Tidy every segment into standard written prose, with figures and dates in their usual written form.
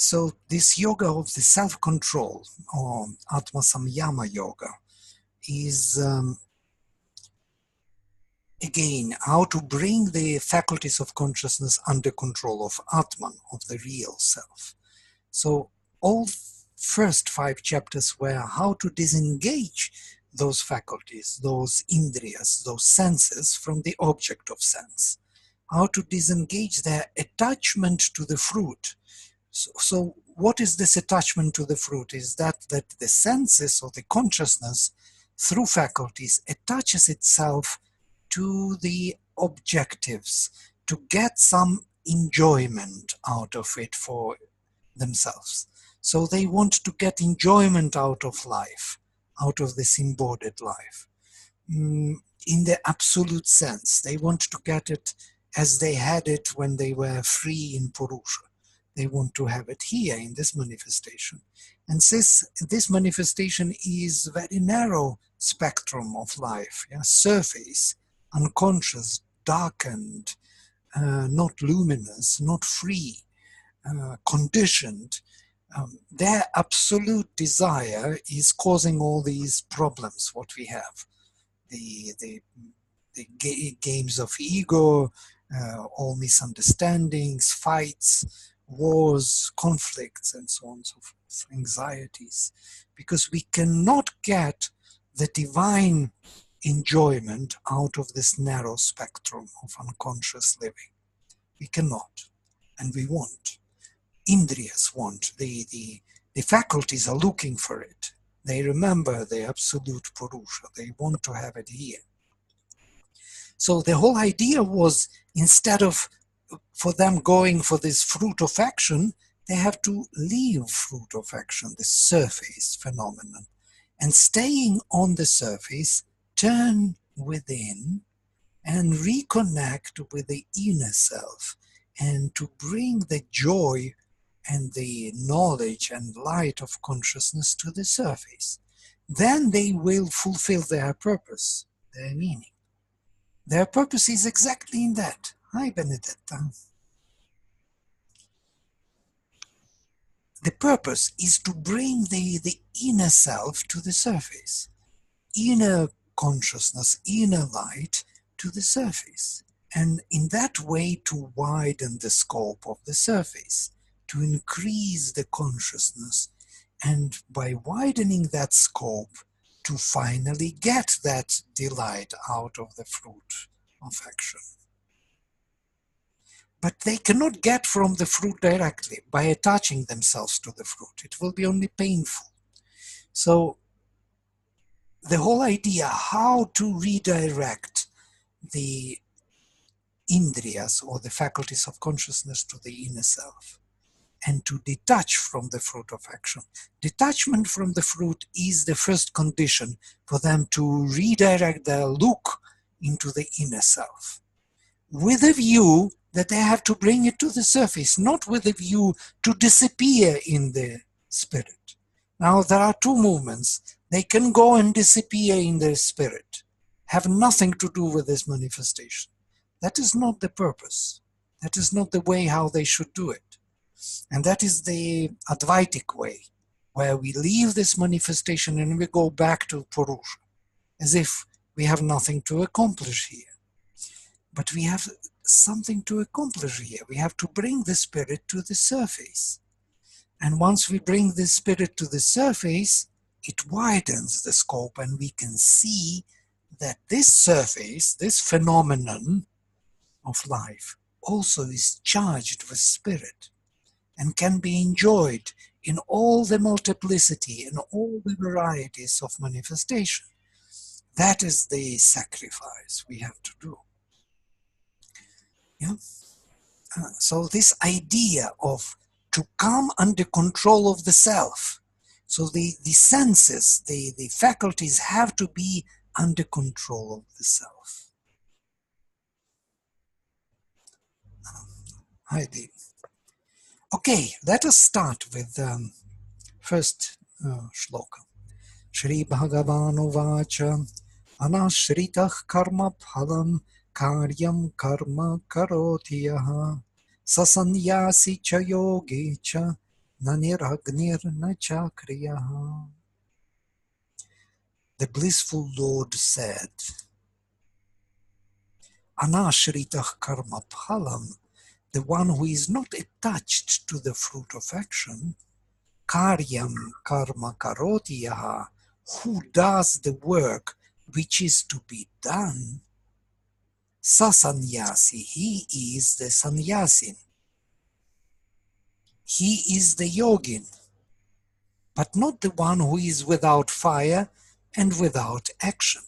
So this yoga of the self-control, or Atma Samyama yoga, is again how to bring the faculties of consciousness under control of Atman, of the real self. So all first 5 chapters were how to disengage those faculties, those indriyas, those senses from the object of sense, how to disengage their attachment to the fruit. So what is this attachment to the fruit? Is that the senses or the consciousness through faculties attaches itself to the objectives to get some enjoyment out of it for themselves. So they want to get enjoyment out of life, out of this embodied life. In the absolute sense, they want to get it as they had it when they were free in Purusha. They want to have it here in this manifestation. And since this manifestation is a very narrow spectrum of life, surface, unconscious, darkened, not luminous, not free, conditioned, their absolute desire is causing all these problems, what we have. The games of ego, all misunderstandings, fights, wars, conflicts, and so on and so forth, anxieties, because we cannot get the divine enjoyment out of this narrow spectrum of unconscious living. We cannot, and we won't. Indriyas want, the faculties are looking for it. They remember the absolute Purusha. They want to have it here. So the whole idea was, instead of for them going for this fruit of action, they have to leave fruit of action, the surface phenomenon, and staying on the surface, turn within and reconnect with the inner self, and to bring the joy and the knowledge and light of consciousness to the surface. Then they will fulfill their purpose, their meaning. Their purpose is exactly in that. Hi, Benedetta. The purpose is to bring the inner self to the surface, inner consciousness, inner light to the surface, and in that way to widen the scope of the surface, to increase the consciousness, and by widening that scope, to finally get that delight out of the fruit of action. But they cannot get from the fruit directly by attaching themselves to the fruit. It will be only painful. So the whole idea how to redirect the indriyas, or the faculties of consciousness, to the inner self, and to detach from the fruit of action. Detachment from the fruit is the first condition for them to redirect their look into the inner self, with a view that they have to bring it to the surface, not with a view to disappear in the spirit. Now there are two movements. They can go and disappear in their spirit, have nothing to do with this manifestation. That is not the purpose. That is not the way how they should do it. And that is the Advaitic way, where we leave this manifestation and we go back to Purusha, as if we have nothing to accomplish here. But we have something to accomplish here. We have to bring the spirit to the surface. And once we bring the spirit to the surface, it widens the scope, and we can see that this surface, this phenomenon of life, also is charged with spirit and can be enjoyed in all the multiplicity and all the varieties of manifestation. That is the sacrifice we have to do. Yeah. So this idea of to come under control of the self. So the senses, the faculties have to be under control of the self. Heidi. Okay, let us start with first shloka. Shri Bhagavano Vacha Anashritah Karma Phalam Karyam Karma Karoti Yaha Sasanyasi Cha Yogi Cha na niragnir na chakriyaha. The blissful Lord said, Anashritah karma phalam, the one who is not attached to the fruit of action, karyam karma karoti yaha, who does the work which is to be done, sasanyasi, he is the sannyasin. He is the yogin, but not the one who is without fire and without action.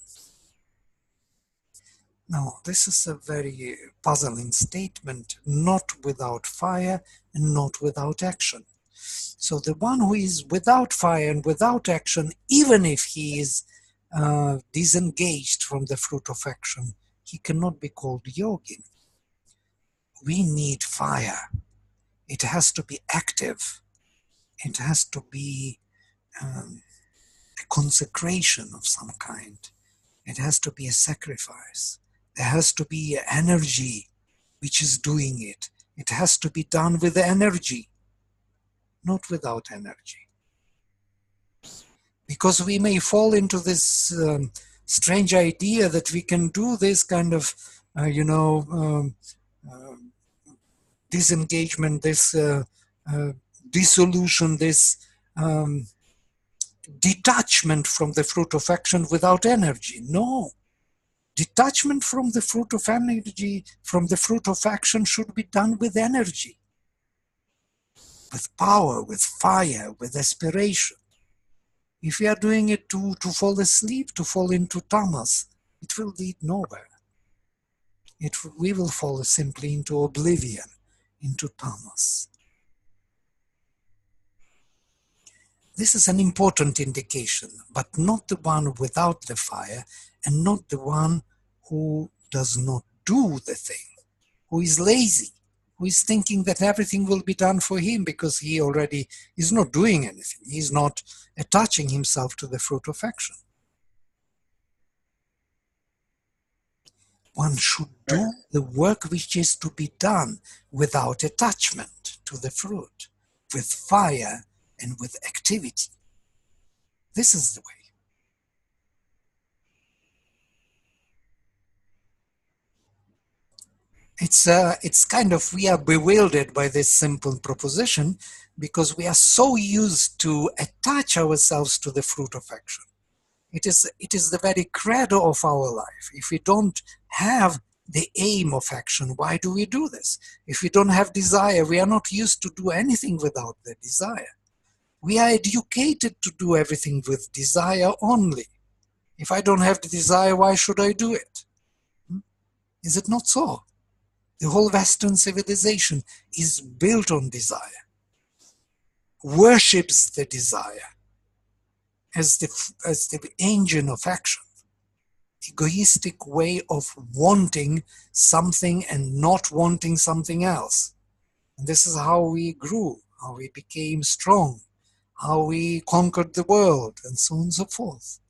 Now, this is a very puzzling statement, not without fire and not without action. So the one who is without fire and without action, even if he is disengaged from the fruit of action, he cannot be called yogin. We need fire. It has to be active. It has to be a consecration of some kind. It has to be a sacrifice. There has to be energy which is doing it. It has to be done with energy, not without energy. Because we may fall into this strange idea that we can do this kind of, disengagement, this dissolution, this detachment from the fruit of action without energy. No. Detachment from the fruit of energy, from the fruit of action, should be done with energy, with power, with fire, with aspiration. If we are doing it to fall asleep, to fall into tamas, it will lead nowhere. We will fall simply into oblivion, into tamas. This is an important indication, but not the one without the fire, and not the one who does not do the thing, who is lazy, who is thinking that everything will be done for him because he already is not doing anything. He is not attaching himself to the fruit of action. One should do the work which is to be done without attachment to the fruit, with fire and with activity. This is the way. It's kind of, we are bewildered by this simple proposition because we are so used to attach ourselves to the fruit of action. It is the very credo of our life. If we don't have the aim of action, why do we do this? If we don't have desire, we are not used to do anything without the desire. We are educated to do everything with desire only. If I don't have the desire, why should I do it? Is it not so? The whole Western civilization is built on desire, worships the desire as the engine of action, egoistic way of wanting something and not wanting something else. And this is how we grew, how we became strong, how we conquered the world, and so on and so forth.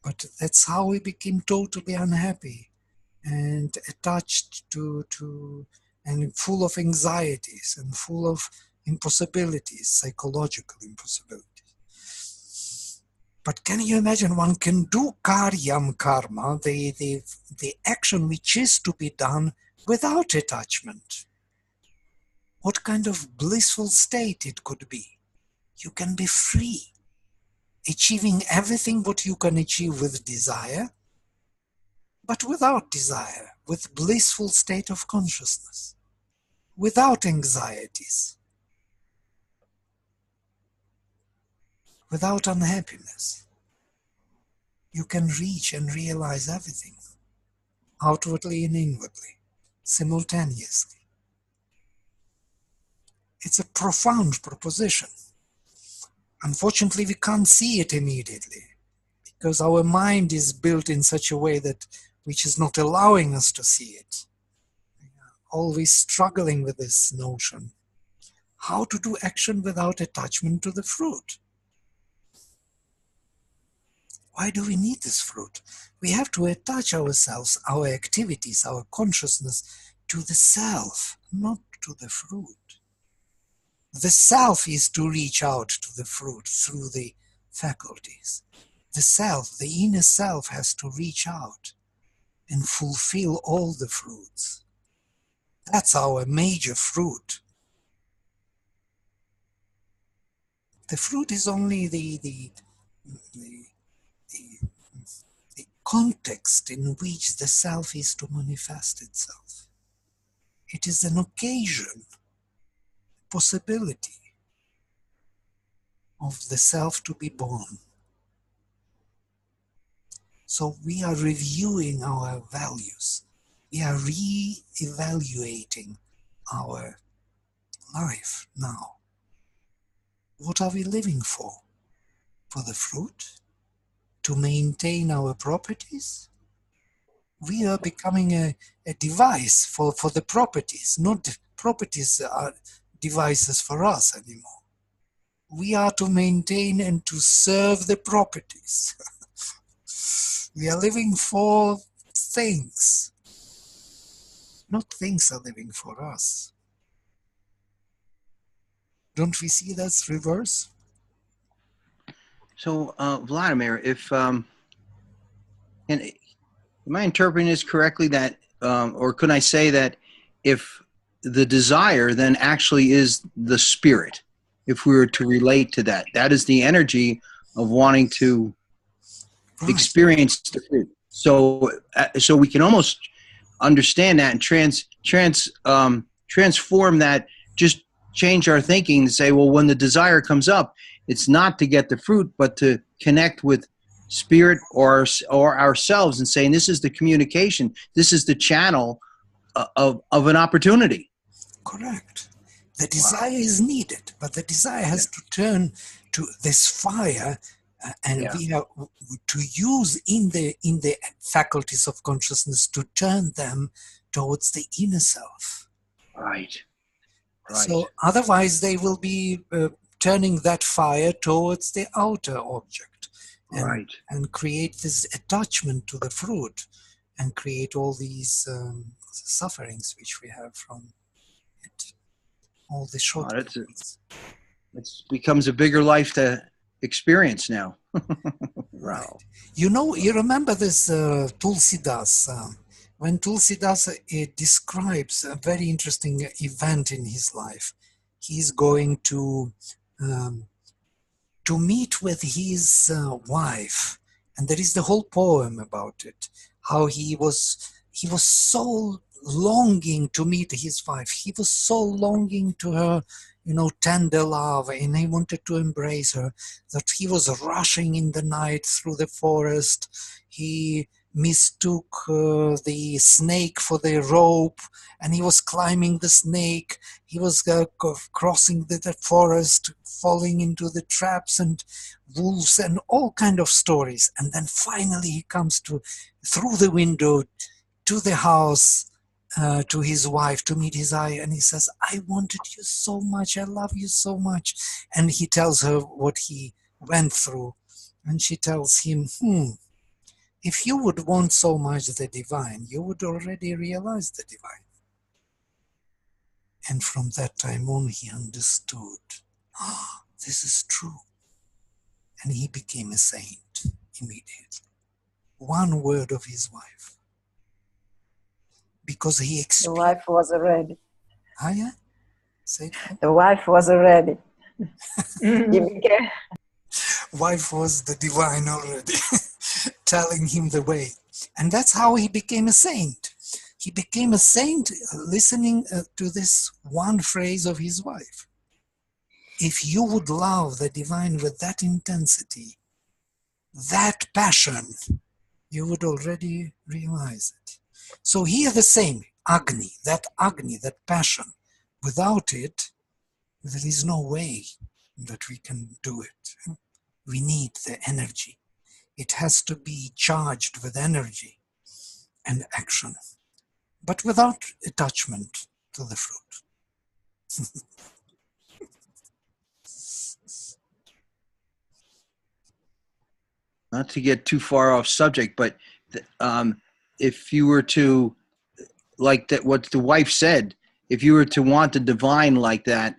But that's how we became totally unhappy and attached to and full of anxieties and full of impossibilities, psychological impossibilities. But can you imagine one can do karyam karma, the action which is to be done without attachment? What kind of blissful state it could be? You can be free, achieving everything what you can achieve with desire, but without desire, with blissful state of consciousness, without anxieties, without unhappiness. You can reach and realize everything, outwardly and inwardly, simultaneously. It's a profound proposition. Unfortunately, we can't see it immediately because our mind is built in such a way that which is not allowing us to see it. Always struggling with this notion. How to do action without attachment to the fruit? Why do we need this fruit? We have to attach ourselves, our activities, our consciousness to the self, not to the fruit. The self is to reach out to the fruit through the faculties. The self, the inner self, has to reach out and fulfill all the fruits. That's our major fruit. The fruit is only the context in which the self is to manifest itself. It is an occasion, possibility of the self to be born. So we are reviewing our values. We are re-evaluating our life now. What are we living for? For the fruit? To maintain our properties? We are becoming a device for the properties. Not properties are devices for us anymore. We are to maintain and to serve the properties. We are living for things. Not things are living for us. Don't we see that's reverse? So, Vladimir, if and am I interpreting this correctly that, or could I say that if the desire then actually is the spirit, if we were to relate to that, that is the energy of wanting to experience the fruit. So, so we can almost understand that and transform that, just change our thinking and say, well, when the desire comes up, it's not to get the fruit, but to connect with spirit or ourselves and saying, this is the communication, this is the channel of an opportunity. Correct. The desire is needed, but the desire has to turn to this fire, and we have to use in the faculties of consciousness to turn them towards the inner self. Right. So otherwise they will be turning that fire towards the outer object and create this attachment to the fruit and create all these sufferings which we have from it, all the shortcomings. It becomes a bigger life to experience now. Right. You remember this Tulsidas, when Tulsidas describes a very interesting event in his life. He's going to meet with his wife, and there is the whole poem about it, how he was so longing to meet his wife. He was so longing to her, tender love, and he wanted to embrace her, that he was rushing in the night through the forest. He mistook the snake for the rope, and he was climbing the snake. He was crossing the forest, falling into the traps and wolves and all kind of stories. And then finally he comes through the window to the house, to his wife, to meet his eye, and he says, I wanted you so much, I love you so much. And he tells her what he went through, and she tells him, if you would want so much the divine, you would already realize the divine. And from that time on he understood, this is true. And he became a saint immediately. One word of his wife. Because he experienced. The wife was ready. Yeah? The wife was ready. Wife was the divine already, telling him the way. And that's how he became a saint. He became a saint listening to this one phrase of his wife. If you would love the divine with that intensity, that passion, you would already realize it. So here the same, Agni, that passion. Without it, there is no way that we can do it. We need the energy. It has to be charged with energy and action, but without attachment to the fruit. Not to get too far off subject, but if you were to, like that, what the wife said, if you were to want the divine like that,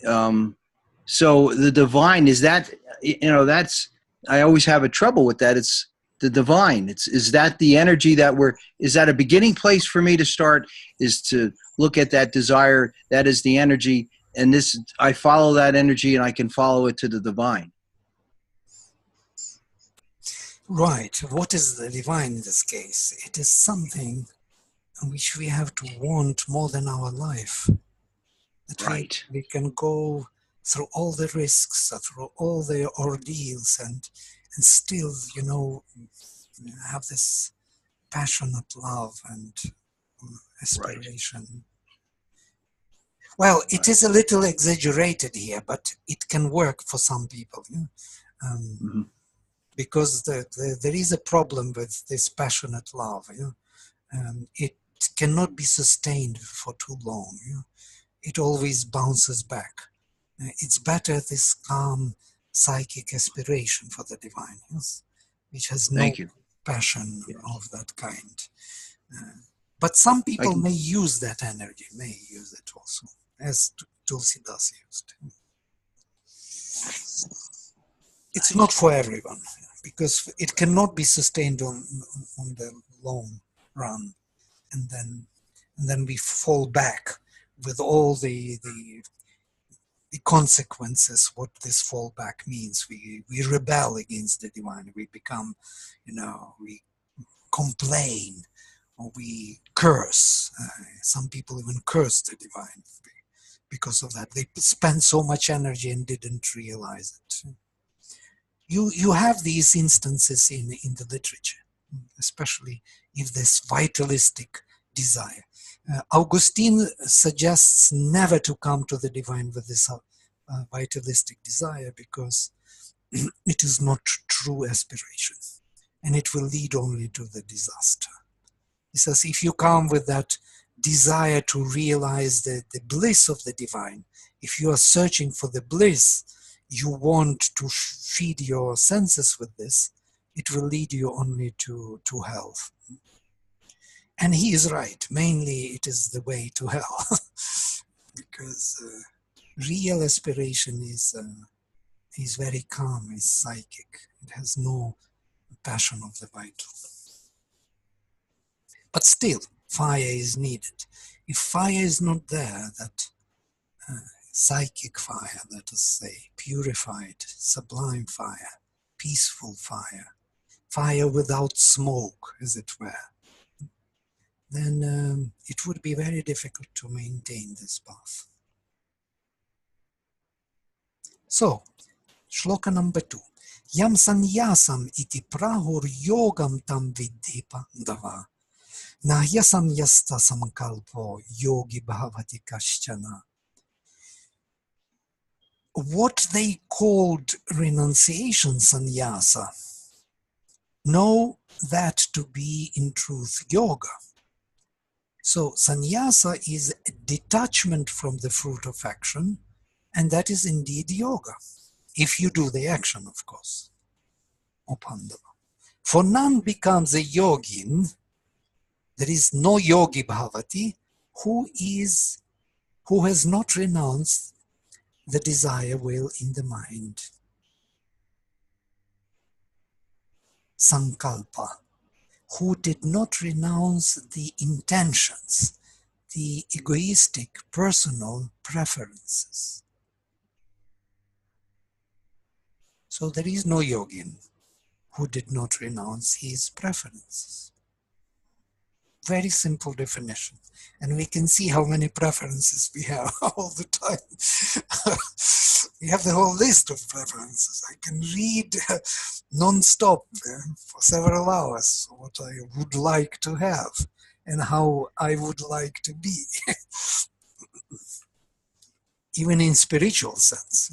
So the divine, is that, that's, I always have a trouble with that. It's the divine. Is that the energy that is that a beginning place for me to start, is to look at that desire, that is the energy, and I follow that energy and I can follow it to the divine. Right. What is the divine in this case? It is something which we have to want more than our life. That right. We can go through all the risks, through all the ordeals, and still, have this passionate love and aspiration. Right. Well, it is a little exaggerated here, but it can work for some people. Because there is a problem with this passionate love. It cannot be sustained for too long. It always bounces back. It's better this calm psychic aspiration for the divine, which has no passion of that kind. But some people may use that energy, may use it also, as Tulsidas used. It's not for everyone, because it cannot be sustained on the long run, and then we fall back with all the consequences. What this fallback means, we rebel against the divine. We become, we complain, or we curse. Some people even curse the divine because of that. They spend so much energy and didn't realize it. You have these instances in the literature, especially if this vitalistic desire. Augustine suggests never to come to the divine with this vitalistic desire, because it is not true aspiration, and it will lead only to the disaster. He says, if you come with that desire to realize the bliss of the divine, if you are searching for the bliss, you want to feed your senses with this, it will lead you only to hell. And he is right. Mainly it is the way to hell. Because real aspiration is very calm, is psychic. It has no passion of the vital. But still, fire is needed. If fire is not there, that psychic fire, let us say, purified, sublime fire, peaceful fire, fire without smoke, as it were, then it would be very difficult to maintain this path. So, shloka number 2. Yam sanyasam iti prahur yogam tam vidhipa dava. Nahyasam yasta samkalpo yogi bhavati kashchana. What they called renunciation sannyasa, know that to be in truth yoga. So sannyasa is detachment from the fruit of action, and that is indeed yoga, if you do the action, of course. Upandava. For none becomes a yogin, there is no yogi bhavati, who has not renounced the desire will in the mind. Sankalpa, who did not renounce the intentions, the egoistic personal preferences. So there is no yogin who did not renounce his preferences. Very simple definition. And we can see how many preferences we have all the time. We have the whole list of preferences. I can read non-stop for several hours what I would like to have and how I would like to be. Even in spiritual sense.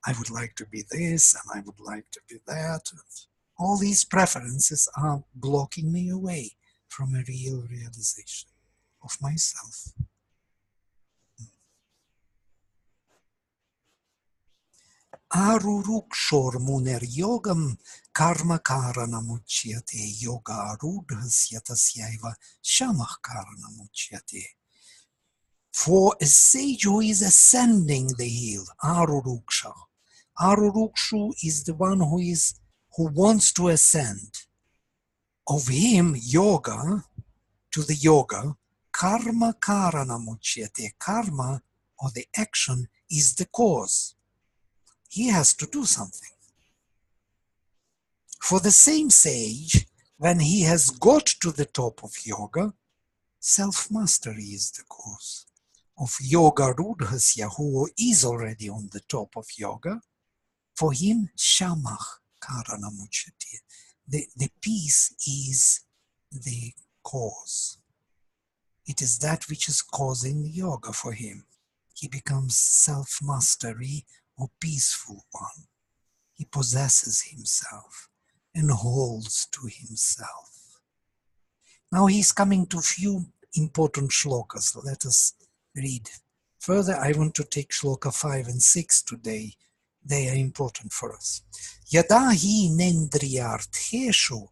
I would like to be this and I would like to be that. All these preferences are blocking me away from a real realization of myself. Arurukshor muner yogam karma karanamuchyate yoga arudhasya tasyaiva shamah karanamuchyate. For a sage who is ascending the hill, Aruruksha. Arurukshu is the one who wants to ascend. Of him, yoga, to the yoga, karma karanamuchyate. Karma, or the action, is the cause. He has to do something. For the same sage, when he has got to the top of yoga, self-mastery is the cause. Of yoga rudhasya, who is already on the top of yoga, for him, shamach karanamuchyate. The peace is the cause. It is that which is causing yoga for him. He becomes self-mastery or peaceful one. He possesses himself and holds to himself. Now he's coming to few important shlokas. Let us read. Further, I want to take shloka 5 and 6 today. They are important for us. Yada hi nendriyartheshu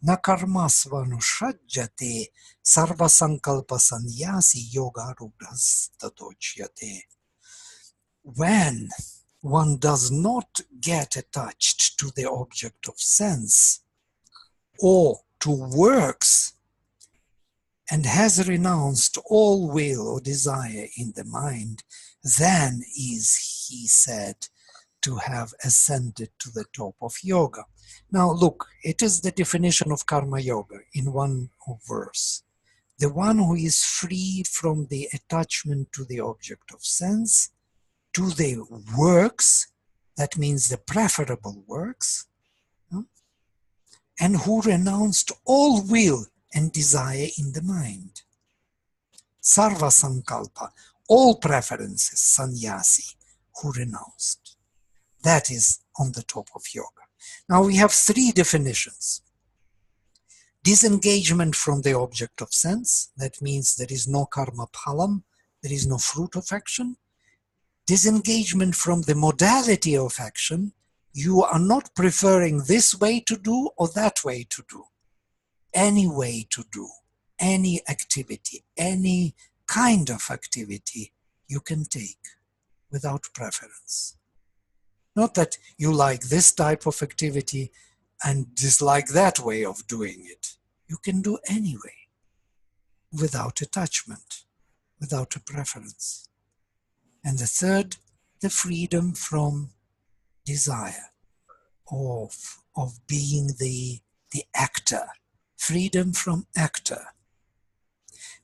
na karmasvanushajjate sarvasankalpa sanyasi yoga rudhastadochyate. When one does not get attached to the object of sense or to works and has renounced all will or desire in the mind, then is he said to have ascended to the top of yoga. Now look, it is the definition of karma yoga in one verse. The one who is free from the attachment to the object of sense, to the works, that means the preferable works, and who renounced all will and desire in the mind. Sarva sankalpa, all preferences, sannyasi, who renounced. That is on the top of yoga. Now we have three definitions. Disengagement from the object of sense, that means there is no karma phalam, there is no fruit of action. Disengagement from the modality of action, you are not preferring this way to do or that way to do. Any way to do, any activity, any kind of activity you can take without preference. Not that you like this type of activity and dislike that way of doing it. You can do anyway, without attachment, without a preference. And the third, the freedom from desire, of being the actor, freedom from actor.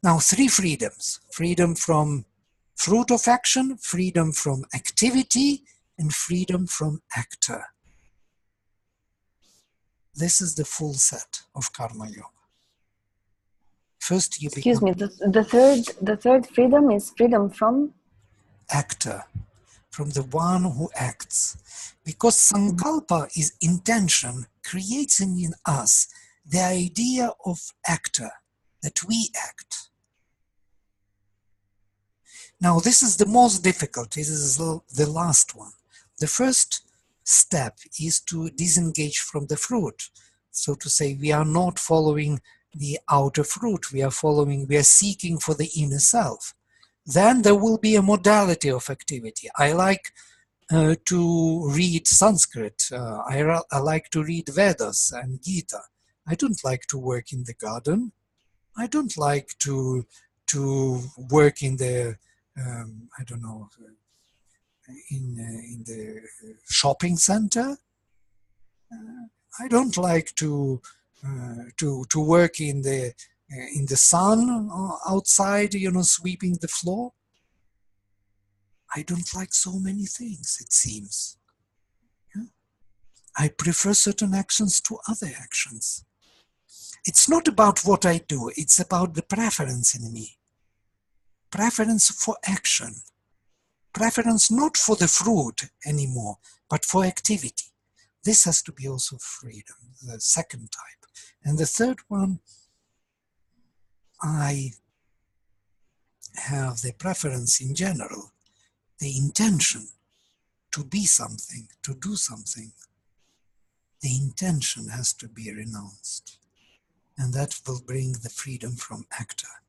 Now, three freedoms: freedom from fruit of action, freedom from activity, and freedom from actor. This is the full set of karma yoga. First, you Excuse become me, the third freedom is freedom from actor, from the one who acts. Because sankalpa is intention, creates in us the idea of actor, that we act. Now, this is the most difficult. This is the last one. The first step is to disengage from the fruit. So to say, we are not following the outer fruit. We are seeking for the inner self. Then there will be a modality of activity. I like to read Sanskrit. I like to read Vedas and Gita. I don't like to work in the garden. I don't like to work in the in the shopping center. I don't like to work in the sun outside, sweeping the floor. I don't like so many things, it seems. Yeah? I prefer certain actions to other actions. It's not about what I do, it's about the preference in me. Preference for action. Preference not for the fruit anymore, but for activity. This has to be also freedom, the second type. And the third one, I have the preference in general, the intention to be something, to do something. The intention has to be renounced. And that will bring the freedom from actor.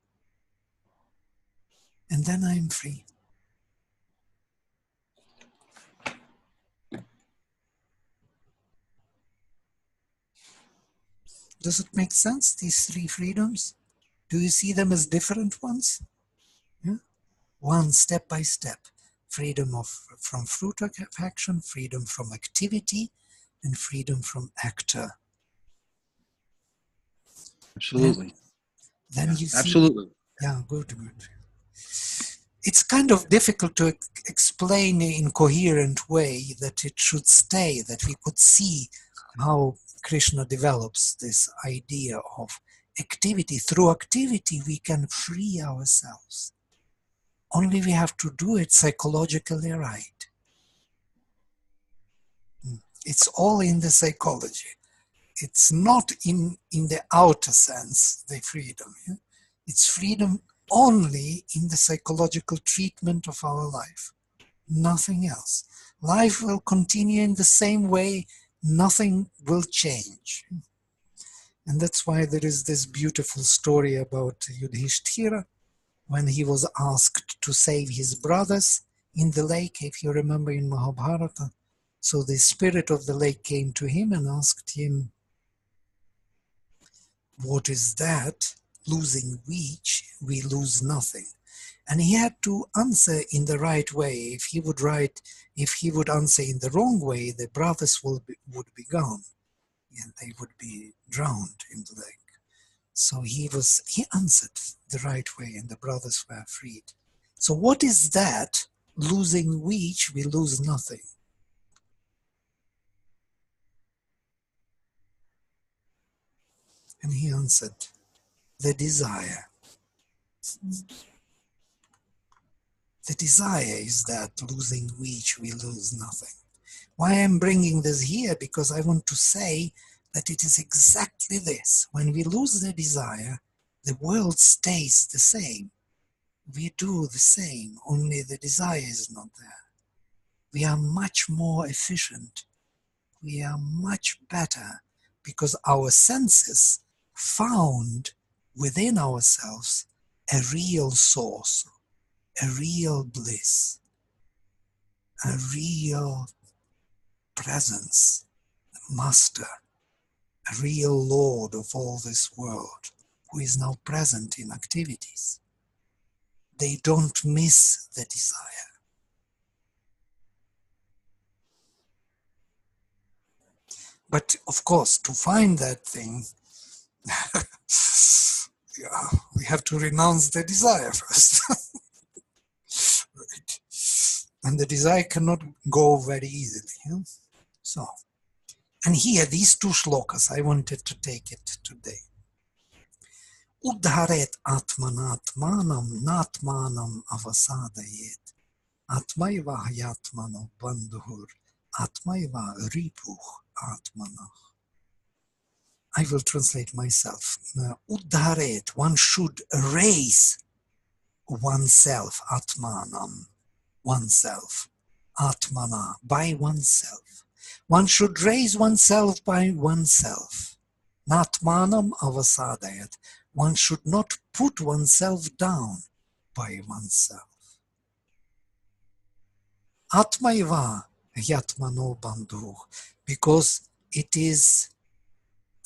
and then I'm free. Does it make sense, these three freedoms? Do you see them as different ones? Yeah? One step by step. Freedom from fruit of action, freedom from activity, and freedom from actor. Absolutely. Then you see, absolutely. Yeah, good. It's kind of difficult to explain in a coherent way that it should stay, that we could see how Krishna develops this idea of activity. Through activity, we can free ourselves. Only we have to do it psychologically right. It's all in the psychology. It's not in the outer sense, the freedom. Yeah? It's freedom only in the psychological treatment of our life. Nothing else. Life will continue in the same way. Nothing will change. And that's why there is this beautiful story about Yudhishthira when he was asked to save his brothers in the lake, if you remember in Mahabharata. So the spirit of the lake came to him and asked him, what is that? Losing which we lose nothing. And he had to answer in the right way. If he would answer in the wrong way, the brothers would be gone, and they would be drowned in the lake. So he answered the right way, and the brothers were freed. So what is that? Losing which we lose nothing. And he answered, the desire. The desire is that, losing which we lose nothing. Why I'm bringing this here? Because I want to say that it is exactly this. When we lose the desire, the world stays the same. We do the same, only the desire is not there. We are much more efficient. We are much better because our senses found within ourselves a real source, a real bliss, a real presence, master, a real Lord of all this world, who is now present in activities. They don't miss the desire. But of course, to find that thing, we have to renounce the desire first. Right. And the desire cannot go very easily. Yeah? So, and here, these two shlokas, I wanted to take it today. Uddharet atmanatmanam natmanam avasadayet. Atmaiva yatmano bandhur. Atmaiva ripuch atmanah. I will translate myself. Uddharet, one should raise oneself, atmanam, oneself, atmana, by oneself. One should raise oneself by oneself. Natmanam avasadayat. One should not put oneself down by oneself. Atmaiva yatmano bandhu, because it is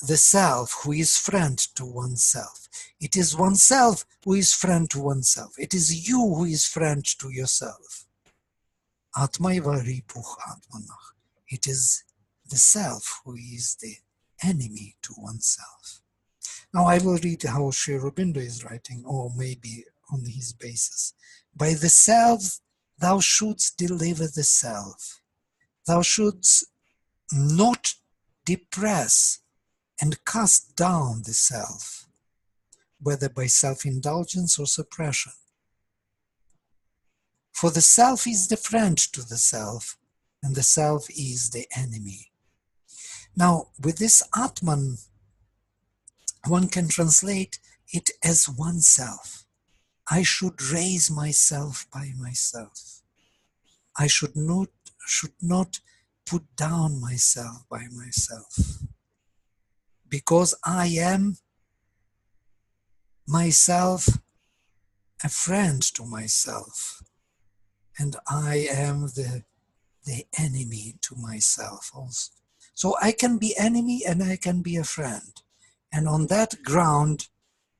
the self who is friend to oneself. It is oneself who is friend to oneself. It is you who is friend to yourself. Atmaiva ripuch atmanach. It is the self who is the enemy to oneself. Now I will read how Sri Aurobindo is writing, or maybe on his basis. By the self thou shouldst deliver the self. Thou shouldst not depress and cast down the self, whether by self-indulgence or suppression. For the self is the friend to the self, and the self is the enemy. Now, with this Atman, one can translate it as oneself. I should raise myself by myself. I should not put down myself by myself. Because I am myself a friend to myself, and I am the enemy to myself also. So I can be enemy and I can be a friend. And on that ground,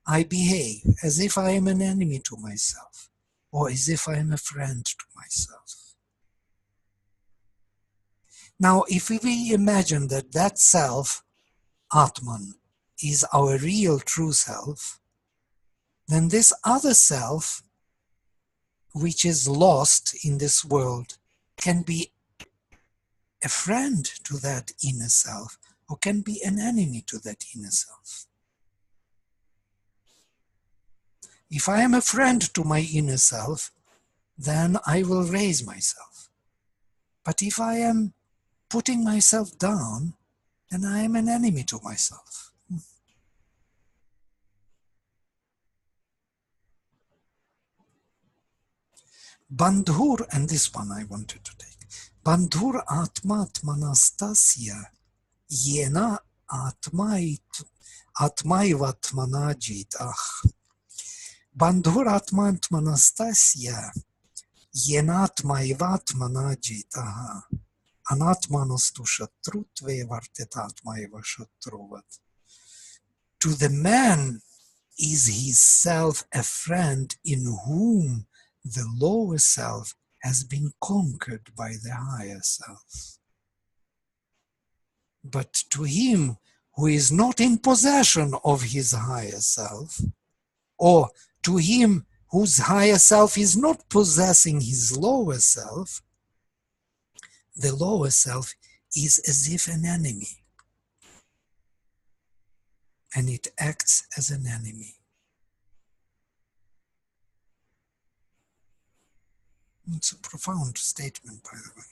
I behave as if I am an enemy to myself, or as if I am a friend to myself. Now, if we imagine that that self, Atman, is our real true self, then this other self, which is lost in this world, can be a friend to that inner self, or can be an enemy to that inner self. If I am a friend to my inner self, then I will raise myself. But if I am putting myself down, then I am an enemy to myself. Bandhur, and this one I wanted to take. Bandhur atmatmanastasya yena atmaivatmana jitah. Bandhur atmatmanastasya yenatmaivatmana jitah. Anatmanostu shatrutve vartetatmaiva shatruvat. To the man is his self a friend in whom the lower self has been conquered by the higher self. But to him who is not in possession of his higher self, or to him whose higher self is not possessing his lower self, the lower self is as if an enemy, and it acts as an enemy. It's a profound statement, by the way.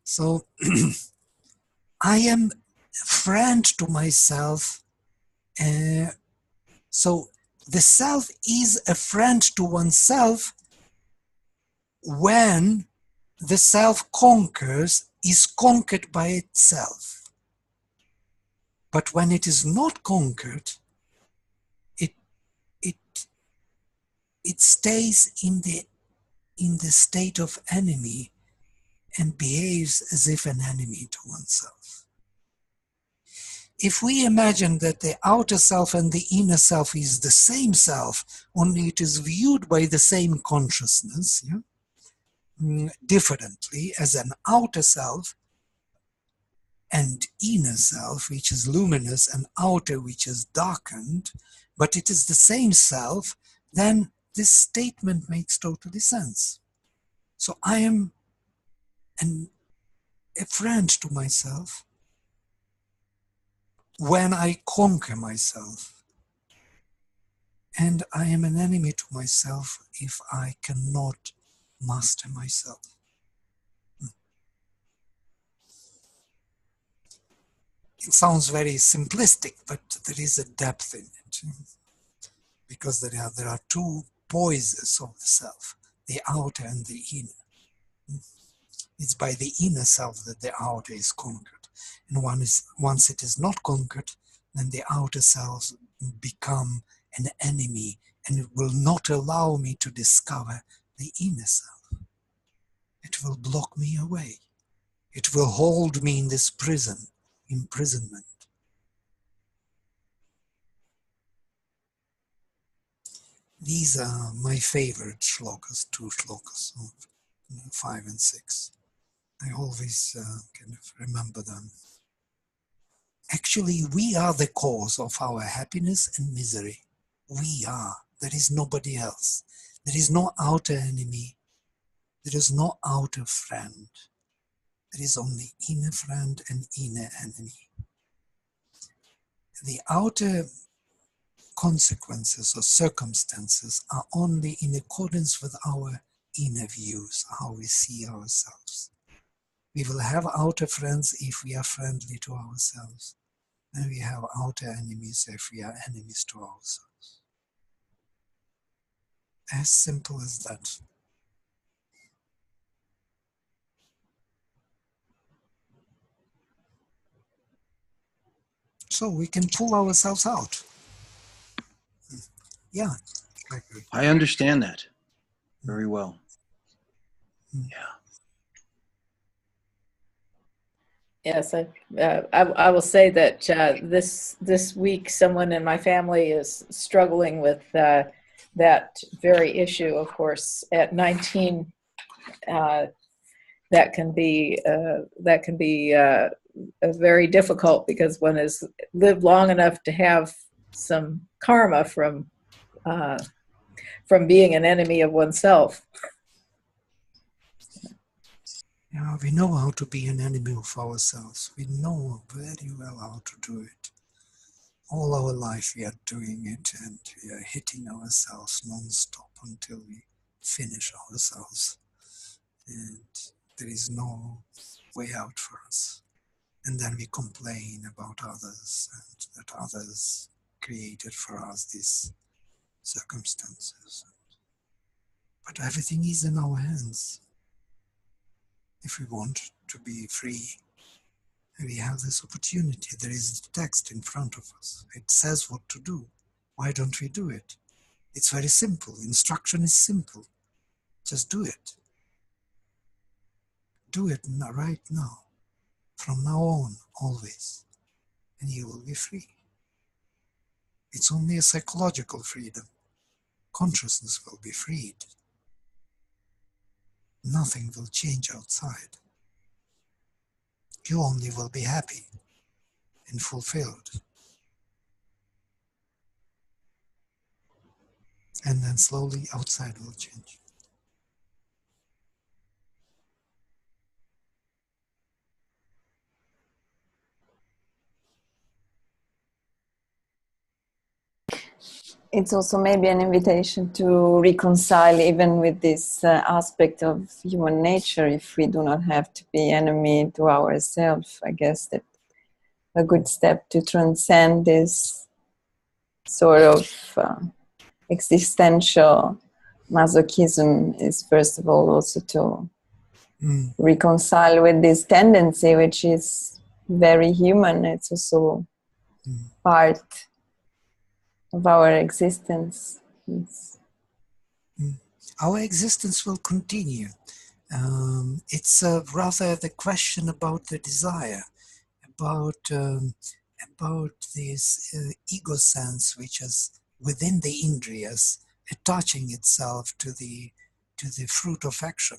So, I am friend to myself. So, the self is a friend to oneself when the self is conquered by itself. But when it is not conquered, it stays in the state of enemy and behaves as if an enemy to oneself. If we imagine that the outer self and the inner self is the same self, only it is viewed by the same consciousness, differently as an outer self and inner self, which is luminous, and outer, which is darkened, but it is the same self, then this statement makes totally sense. So I am a friend to myself when I conquer myself, and I am an enemy to myself if I cannot master myself. It sounds very simplistic, but there is a depth in it, because there are two poises of the self, the outer and the inner. It's by the inner self that the outer is conquered. And once it is not conquered, then the outer selves become an enemy, and it will not allow me to discover the inner self. It will block me away. It will hold me in this imprisonment. These are my favorite shlokas, two shlokas, 5 and 6. I always kind of remember them. Actually, we are the cause of our happiness and misery. We are. There is nobody else. There is no outer enemy. There is no outer friend. There is only inner friend and inner enemy. The outer consequences or circumstances are only in accordance with our inner views, how we see ourselves. We will have outer friends if we are friendly to ourselves. And we have outer enemies if we are enemies to ourselves. As simple as that. So we can pull ourselves out. Yeah. Exactly. I understand that very well. Mm. Yeah. Yes, I will say that this week someone in my family is struggling with that very issue. Of course, at 19, that can be very difficult because one has lived long enough to have some karma from being an enemy of oneself. Yeah, we know how to be an enemy of ourselves. We know very well how to do it. All our life we are doing it, and we are hitting ourselves non-stop until we finish ourselves. And there is no way out for us. And then we complain about others and that others created for us these circumstances. But everything is in our hands. If we want to be free, we have this opportunity. There is the text in front of us. It says what to do. Why don't we do it? It's very simple. Instruction is simple. Just do it. Do it right now. From now on, always. And you will be free. It's only a psychological freedom. Consciousness will be freed. Nothing will change outside. You only will be happy and fulfilled. And then slowly outside will change. It's also maybe an invitation to reconcile even with this aspect of human nature. If we do not have to be enemy to ourselves, I guess that a good step to transcend this sort of existential masochism is first of all also to reconcile with this tendency, which is very human. It's also part of our existence. Our existence will continue. It's rather the question about the desire, about this ego sense which is within the indriyas, attaching itself to the fruit of action.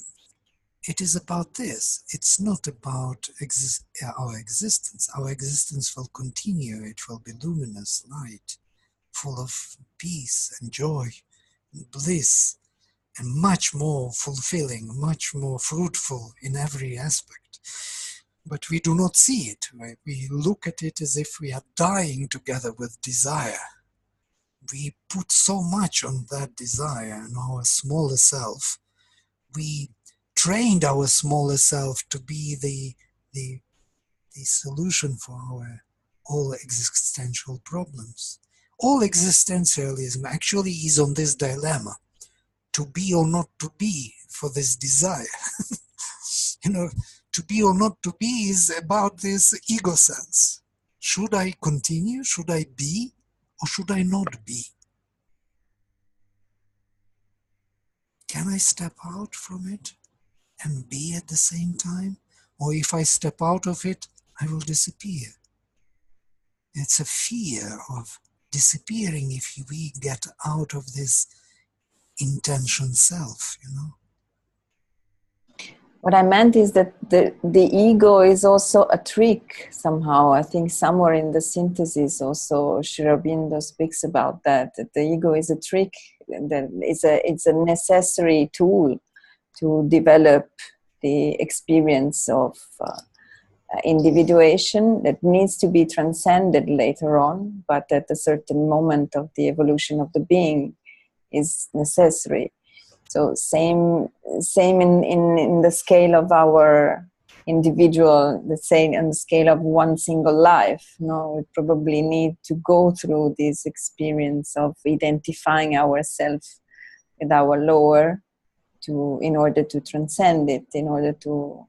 It is about this. It's not about our existence. Our existence will continue. It will be luminous, light, full of peace and joy and bliss, and much more fulfilling, much more fruitful in every aspect. But we do not see it. Right? We look at it as if we are dying together with desire. We put so much on that desire and our smaller self. We trained our smaller self to be the solution for our all existential problems. All existentialism actually is on this dilemma, to be or not to be for this desire. To be or not to be is about this ego sense. Should I continue? Should I be? Or should I not be? Can I step out from it and be at the same time? Or if I step out of it, I will disappear. It's a fear of disappearing if we get out of this intention self, What I meant is that the ego is also a trick somehow. I think somewhere in the synthesis also Sri Aurobindo speaks about that the ego is a trick, that it's a necessary tool to develop the experience of individuation that needs to be transcended later on, but at a certain moment of the evolution of the being is necessary. So same in the scale of our individual, let's say on the scale of one single life. We probably need to go through this experience of identifying ourselves with our lower in order to transcend it, in order to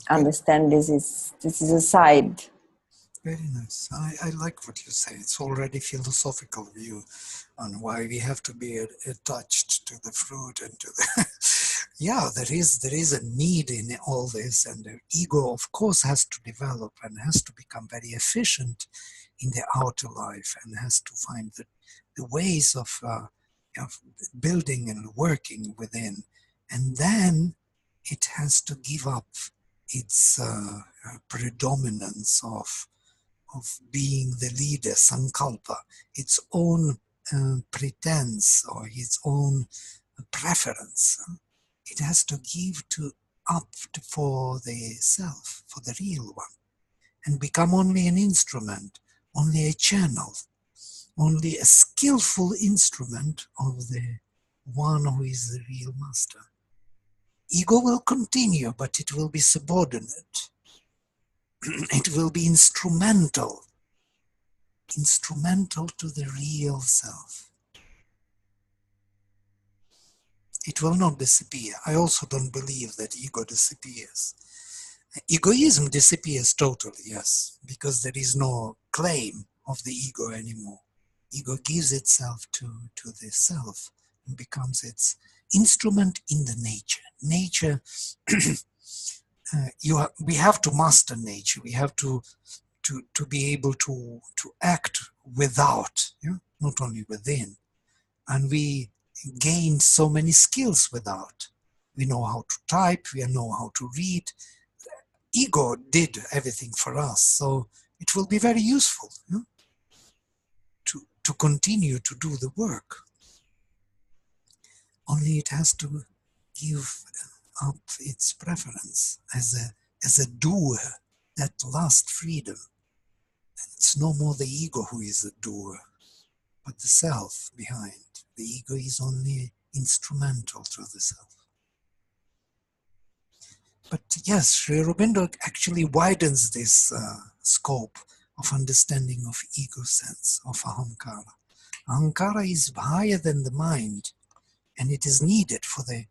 understand this is a side Very nice. I like what you say. It's already philosophical view on why we have to be attached to the fruit and to the yeah, there is a need in all this, and the ego of course has to develop and has to become very efficient in the outer life and has to find the ways of building and working within, and then it has to give up its predominance of being the leader, sankalpa, its own pretense or its own preference. It has to give for the self, for the real one, and become only an instrument, only a channel, only a skillful instrument of the one who is the real master. Ego will continue, but it will be subordinate. It will be instrumental to the real self. It will not disappear. I also don't believe that ego disappears. Egoism disappears totally, yes, because there is no claim of the ego anymore. Ego gives itself to the self and becomes its instrument in the nature. Nature, we have to master nature. We have to be able to act without, yeah? Not only within. And we gain so many skills without. We know how to type, we know how to read. Ego did everything for us, so it will be very useful, yeah? to continue to do the work. Only it has to give up its preference as a doer, that last freedom. It's no more the ego who is the doer, but the self behind. The ego is only instrumental to the self. But yes, Sri Aurobindo actually widens this scope of understanding of ego sense, of ahamkara. Ahamkara is higher than the mind, and it is needed for the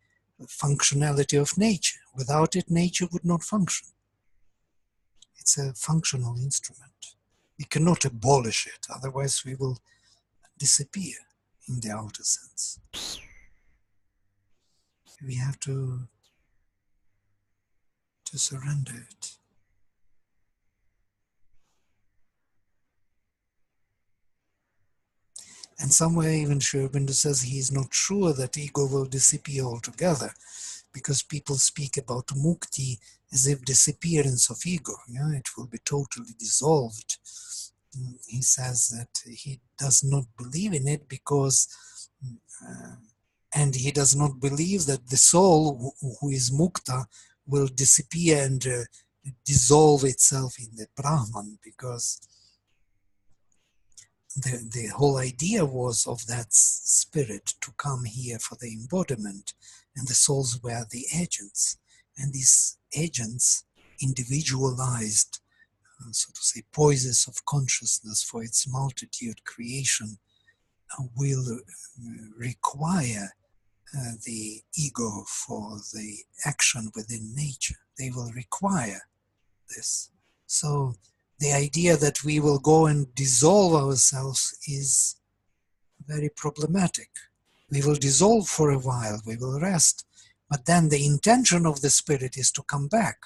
functionality of nature. Without it, nature would not function. It's a functional instrument. We cannot abolish it, otherwise we will disappear in the outer sense. We have to surrender it. And somewhere even Sri Aurobindo says he is not sure that ego will disappear altogether, because people speak about mukti as if disappearance of ego, yeah, it will be totally dissolved. He says that he does not believe in it because and he does not believe that the soul who is mukta will disappear and dissolve itself in the Brahman, because the whole idea was of that spirit to come here for the embodiment, and the souls were the agents, and these agents individualized, so to say, poises of consciousness for its multitude creation will require the ego for the action within nature. They will require this. So the idea that we will go and dissolve ourselves is very problematic. We will dissolve for a while, we will rest, but then the intention of the spirit is to come back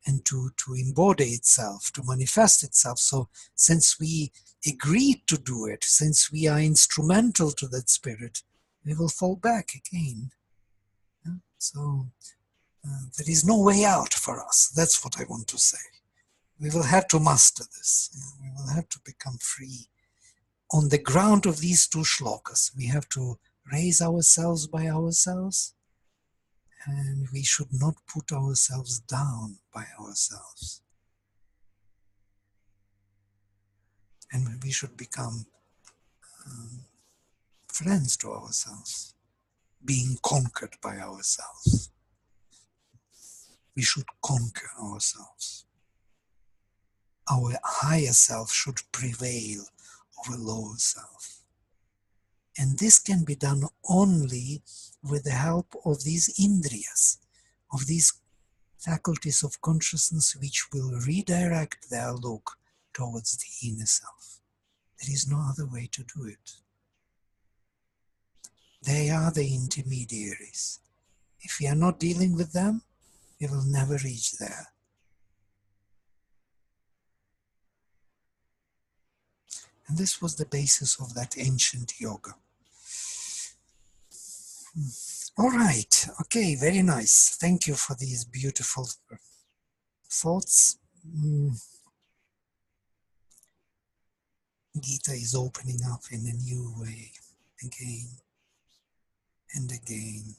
and to embody itself, to manifest itself. So since we agreed to do it, since we are instrumental to that spirit, we will fall back again. Yeah? So there is no way out for us. That's what I want to say. We will have to master this. We will have to become free. On the ground of these two shlokas, we have to raise ourselves by ourselves, and we should not put ourselves down by ourselves. And we should become friends to ourselves, being conquered by ourselves. We should conquer ourselves. Our higher self should prevail over lower self. And this can be done only with the help of these indriyas, of these faculties of consciousness which will redirect their look towards the inner self. There is no other way to do it. They are the intermediaries. If we are not dealing with them, we will never reach there. And this was the basis of that ancient yoga. All right. Okay, very nice. Thank you for these beautiful thoughts. Gita is opening up in a new way again and again.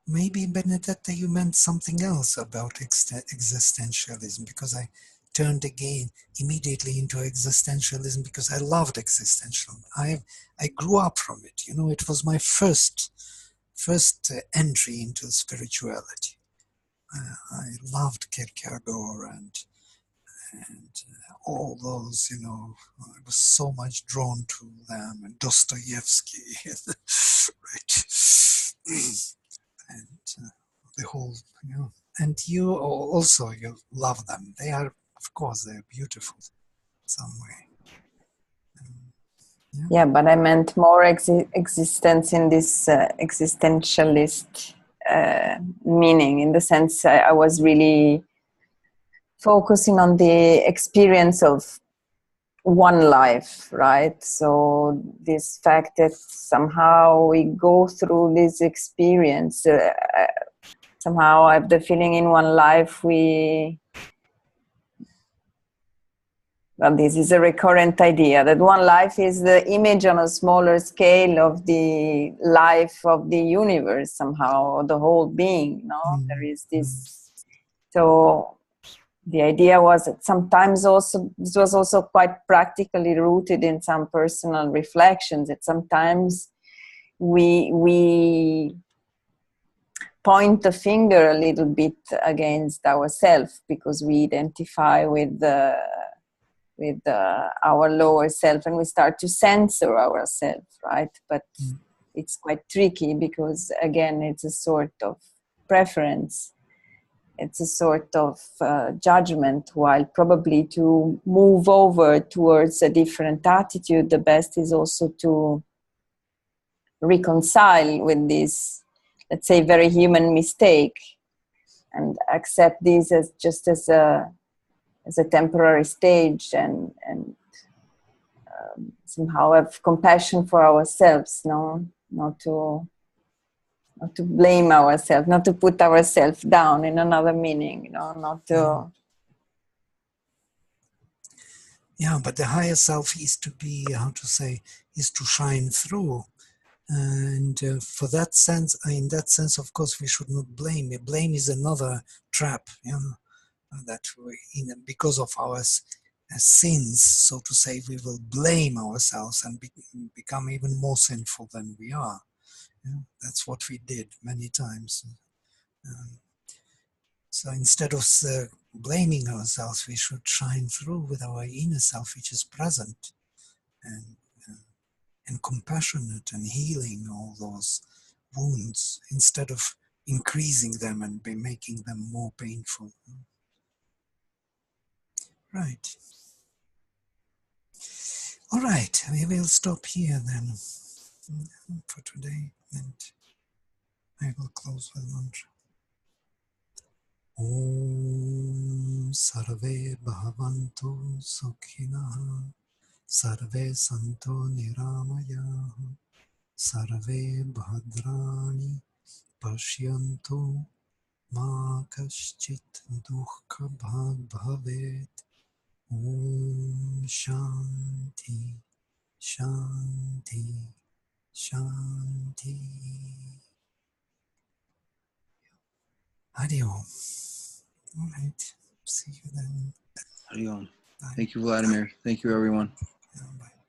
Maybe, Benedetta, you meant something else about existentialism, because I turned again immediately into existentialism because I loved existentialism. I grew up from it. You know, it was my first entry into spirituality. I loved Kierkegaard and all those, you know, I was so much drawn to them, and Dostoevsky, right? And the whole, you know, and you also, you love them. They are, of course, they're beautiful in some way. Yeah, but I meant more existence in this existentialist meaning, in the sense I was really focusing on the experience of one life, right? So this fact that somehow we go through this experience, somehow I have the feeling in one life well, this is a recurrent idea that one life is the image on a smaller scale of the life of the universe, somehow, or the whole being. No, there is this. So the idea was that sometimes also, this was also quite practically rooted in some personal reflections, that sometimes we point the finger a little bit against ourselves because we identify with our lower self, and we start to censor ourselves, right? But it's quite tricky because, again, it's a sort of preference. It's a sort of judgment, while probably to move over towards a different attitude, the best is also to reconcile with this, let's say, very human mistake, and accept this as just as a temporary stage, and somehow have compassion for ourselves, no, not to blame ourselves, not to put ourselves down, in another meaning, you know, not to. Yeah, but the higher self is to be, how to say, is to shine through. And for that sense, in that sense, of course, we should not blame. Blame is another trap, you know, that we, because of our sins, so to say, we will blame ourselves and become even more sinful than we are. Yeah, that's what we did many times. So instead of blaming ourselves, we should shine through with our inner self, which is present and compassionate and healing all those wounds, instead of increasing them and by making them more painful. Right. All right, we will stop here then for today, and I will close with mantra. Om Sarve Bhavantu Sukhinah Sarve Santo Niramaya Sarve Bhadrani Pashyantu Ma Kaschit Dukkha Bhag Bhavet. Om Shanti Shanti Shanti. Hari Om. All right. See you then. Hari Om. Thank you, Vladimir. Thank you, everyone. Yeah, bye.